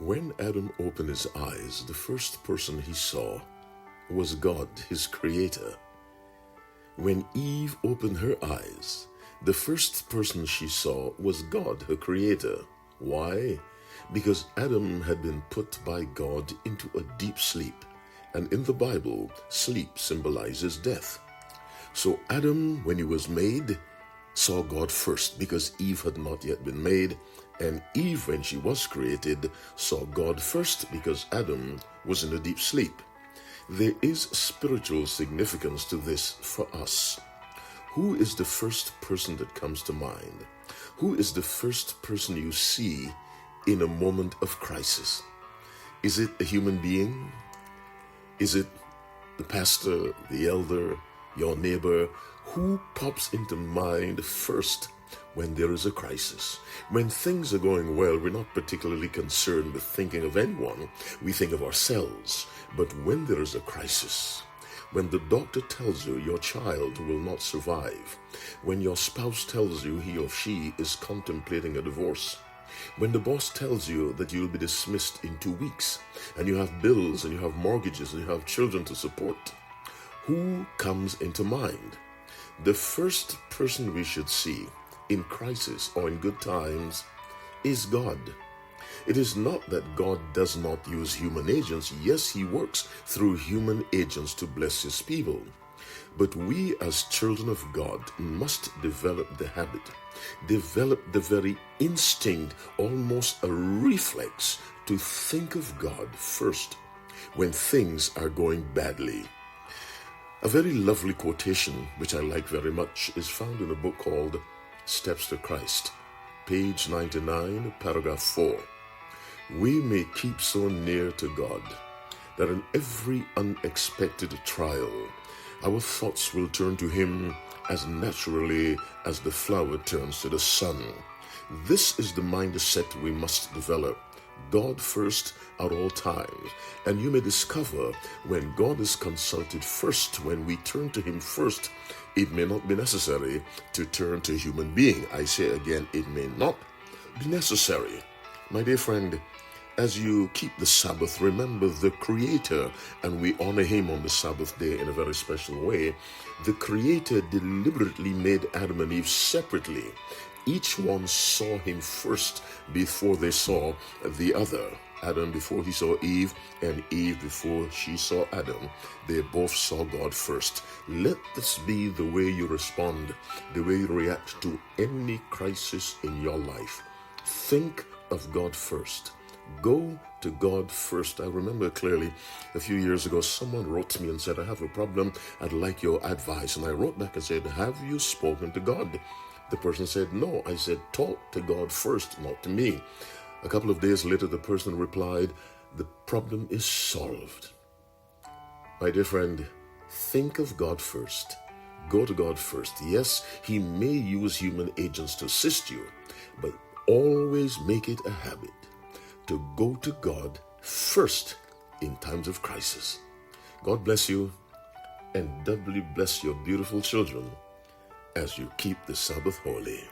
When Adam opened his eyes, the first person he saw was God, his creator. When Eve opened her eyes, the first person she saw was God, her creator. Why? Because Adam had been put by God into a deep sleep. And in the Bible, sleep symbolizes death. So Adam, when he was made, saw God first because Eve had not yet been made. And Eve, when she was created, saw God first because Adam was in a deep sleep. There is spiritual significance to this for us. Who is the first person that comes to mind? Who is the first person you see in a moment of crisis? Is it a human being? Is it the pastor, the elder, your neighbor? Who pops into mind first when there is a crisis? When things are going well, we're not particularly concerned with thinking of anyone. We think of ourselves. But when there is a crisis, when the doctor tells you your child will not survive, when your spouse tells you he or she is contemplating a divorce, when the boss tells you that you'll be dismissed in 2 weeks, and you have bills and you have mortgages and you have children to support, who comes into mind? The first person we should see in crisis or in good times is God. It is not that God does not use human agents. Yes, he works through human agents to bless his people. But we as children of God must develop the habit, develop the very instinct, almost a reflex, to think of God first when things are going badly. A very lovely quotation, which I like very much, is found in a book called Steps to Christ, page 99, paragraph 4. We may keep so near to God that in every unexpected trial, our thoughts will turn to him as naturally as the flower turns to the sun. This is the mindset we must develop. God first at all times. And you may discover when God is consulted first, when we turn to him first, it may not be necessary to turn to a human being. I say again, it may not be necessary. My dear friend, as you keep the Sabbath, remember the Creator, and we honor him on the Sabbath day in a very special way. The Creator deliberately made Adam and Eve separately. Each one saw him first before they saw the other. Adam before he saw Eve, and Eve before she saw Adam. They both saw God first. Let this be the way you respond, the way you react to any crisis in your life. Think of God first. Go to God first. I remember clearly a few years ago, someone wrote to me and said, I have a problem. I'd like your advice. And I wrote back and said, have you spoken to God? The person said, no. I said, talk to God first, not to me. A couple of days later, the person replied, the problem is solved. My dear friend, think of God first. Go to God first. Yes, he may use human agents to assist you, but always make it a habit to go to God first in times of crisis. God bless you, and doubly bless your beautiful children as you keep the Sabbath holy.